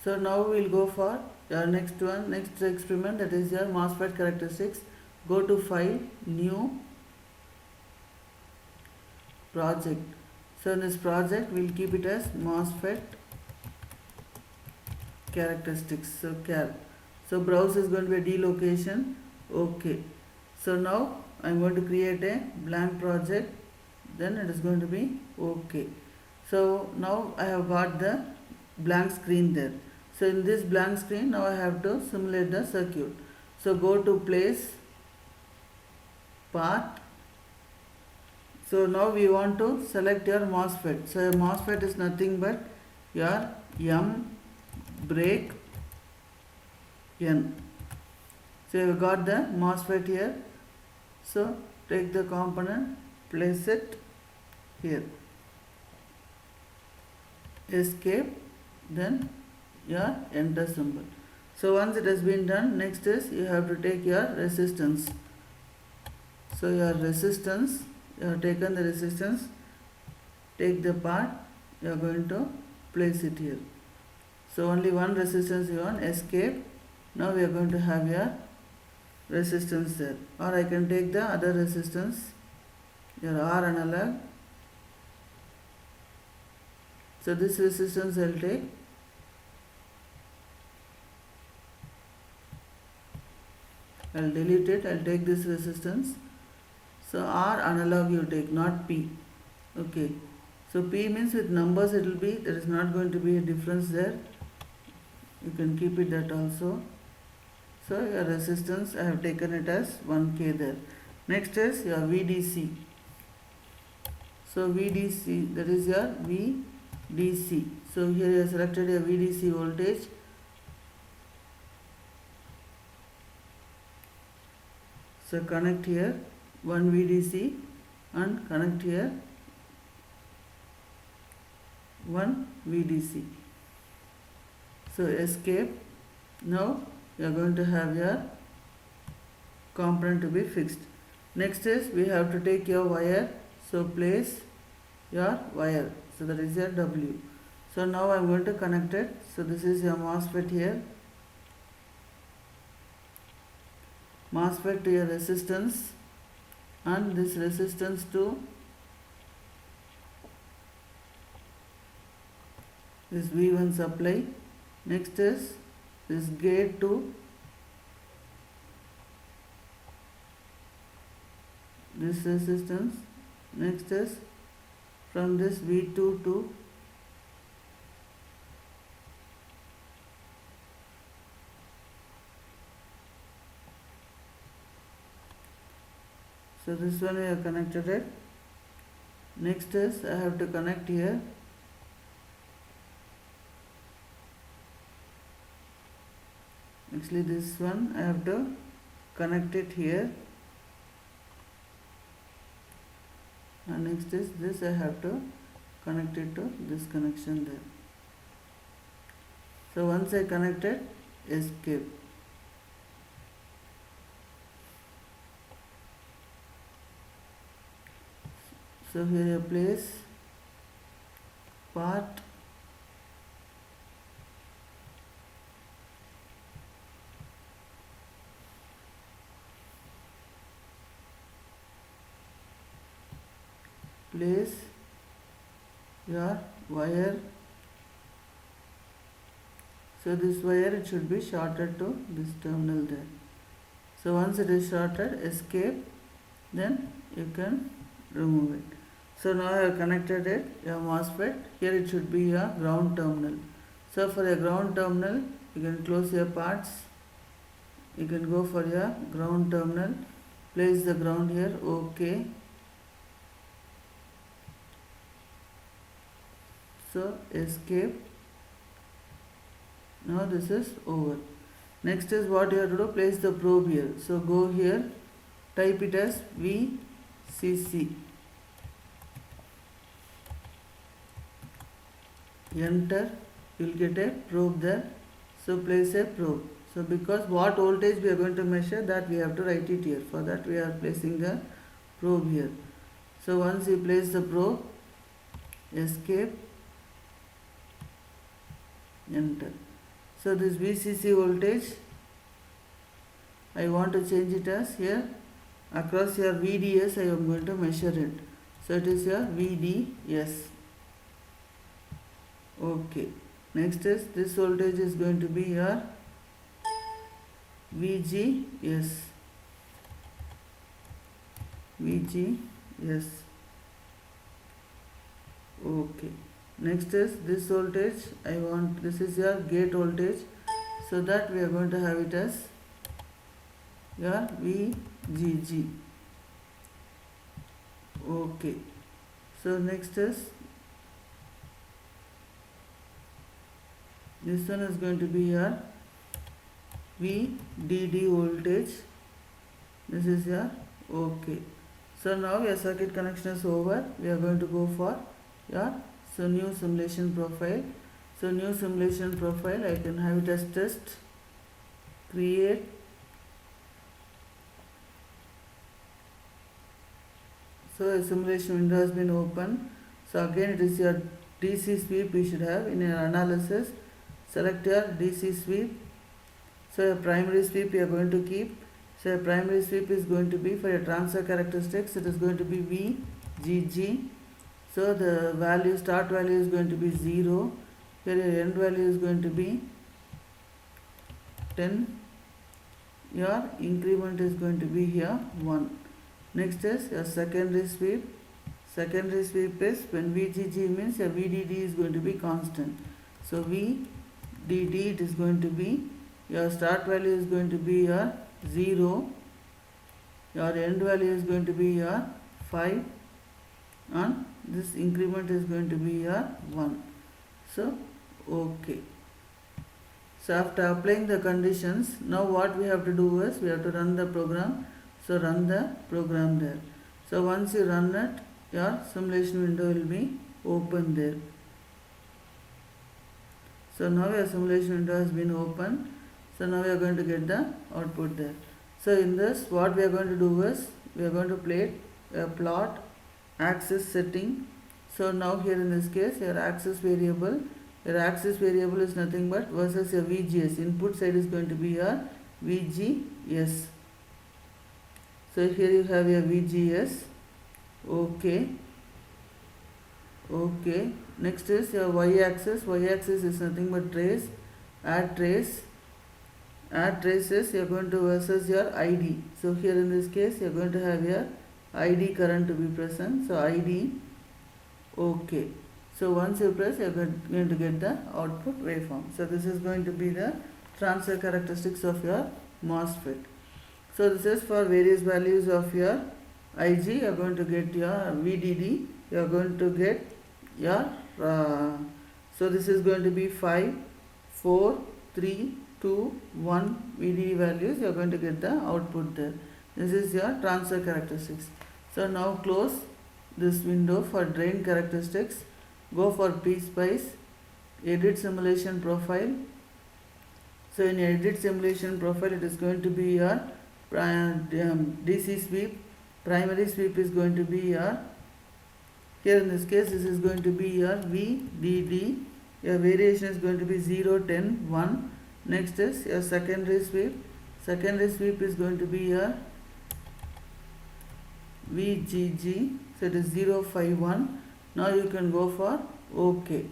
So now we'll go for your next experiment, that is your Mosfet characteristics. Go to File, New, Project. So in this project we'll keep it as Mosfet Characteristics. So So browse is going to be a D location. Okay. So now I'm going to create a blank project. Then it is going to be okay. So now I have got the blank screen there. So in this blank screen now I have to simulate the circuit. So go to place, part. So now we want to select your MOSFET. So your MOSFET is nothing but your M break N. So you have got the MOSFET here. So take the component, place it here. Escape, then your enter symbol. So once it has been done, next is you have to take your resistance. So your resistance, you have taken the resistance, take the part, you are going to place it here. So only one resistance you want, escape. Now we are going to have your resistance there. Or I can take the other resistance, your R analog. So this resistance I will take. I will delete it, I will take this resistance. So R analog you take, not P. Okay. So P means with numbers it will be, there is not going to be a difference there. You can keep it that also. So your resistance, I have taken it as 1K there. Next is your VDC. So VDC, that is your VDC. So here you have selected your VDC voltage. So connect here one VDC and connect here one VDC. So escape. Now you are going to have your component to be fixed. Next is we have to take your wire. So place your wire. So that is your W. So now I am going to connect it. So this is your MOSFET here. MOSFET to your resistance and this resistance to this V1 supply. Next is this gate to this resistance. Next is from this V2 to so this one we have connected it. Next is I have to connect here. Actually this one I have to connect it here. And next is this I have to connect it to this connection there. So once I connect it, escape. So here you place part, place your wire. So this wire it should be shorted to this terminal there. So once it is shorted, escape, then you can remove it. So now I have connected it, your MOSFET. Here it should be your ground terminal. So for a ground terminal, you can close your parts. You can go for your ground terminal. Place the ground here, OK. So escape. Now this is over. Next is what you have to do, place the probe here. So go here, type it as VCC. Enter, you will get a probe there. So place a probe. So because what voltage we are going to measure, that we have to write it here. For that we are placing the probe here. So once you place the probe, escape, enter. So this VCC voltage, I want to change it as here across your VDS I am going to measure it. So it is your VDS. Okay. Next is this voltage is going to be your VGS. VGS. Okay. Next is this voltage. This is your gate voltage. So that we are going to have it as your VGG. Okay. So next is this one is going to be your VDD voltage. This is your okay. So now your circuit connection is over. We are going to go for your new simulation profile. So new simulation profile, I can have it as test, create, so a simulation window has been opened. So again it is your DC sweep you should have in your analysis. Select your DC sweep. So your primary sweep you are going to keep. So your primary sweep is going to be for your transfer characteristics. It is going to be VGG. So the value, start value is going to be 0. Here your end value is going to be 10. Your increment is going to be here 1. Next is your secondary sweep. Secondary sweep is when VGG means your VDD is going to be constant. So VDD it is going to be, your start value is going to be your 0. Your end value is going to be your 5. And this increment is going to be your 1. So okay. So after applying the conditions, now what we have to do is we have to run the program. So run the program there. So once you run it, your simulation window will be open there. So now your simulation window has been opened. So now we are going to get the output there. So in this, what we are going to do is we are going to plot axis setting. So now here in this case, your axis variable is nothing but versus your VGS. Input side is going to be your VGS. So here you have your VGS. Okay. Okay. Next is your y-axis. Y-axis is nothing but trace. Add trace. Add traces you are going to versus your ID. So here in this case you are going to have your ID current to be present. So ID. Okay. So once you press, you are going to get the output waveform. So this is going to be the transfer characteristics of your MOSFET. So this is for various values of your IG. You are going to get your VDD. You are going to get your so this is going to be 5, 4, 3, 2, 1 VDD values. You are going to get the output there. This is your transfer characteristics. So now close this window for drain characteristics. Go for PSpice, edit simulation profile. So in edit simulation profile, it is going to be your DC sweep. Primary sweep is going to be your, here in this case, this is going to be your VDD. Your variation is going to be 0, 10, 1. Next is your secondary sweep. Secondary sweep is going to be your VGG. So it is 0, 5, 1. Now you can go for OK.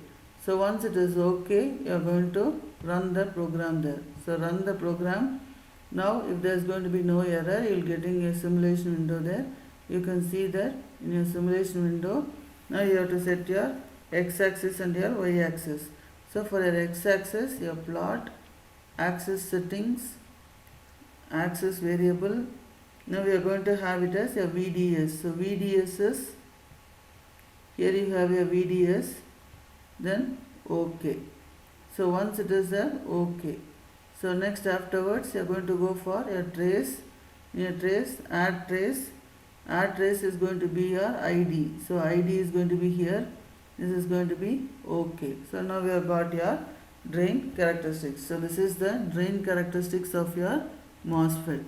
So once it is OK, you are going to run the program there. So run the program. Now if there is going to be no error, you will getting a simulation window there. You can see that in your simulation window. Now you have to set your x-axis and your y-axis. So for your x-axis, your plot, axis settings, axis variable. Now we are going to have it as a VDS. So VDS is, here you have your VDS, then OK. So once it is there, OK. So next afterwards you are going to go for your trace. In your trace, add trace. Add trace is going to be your ID. So ID is going to be here. This is going to be OK. So now we have got your drain characteristics. So this is the drain characteristics of your MOSFET.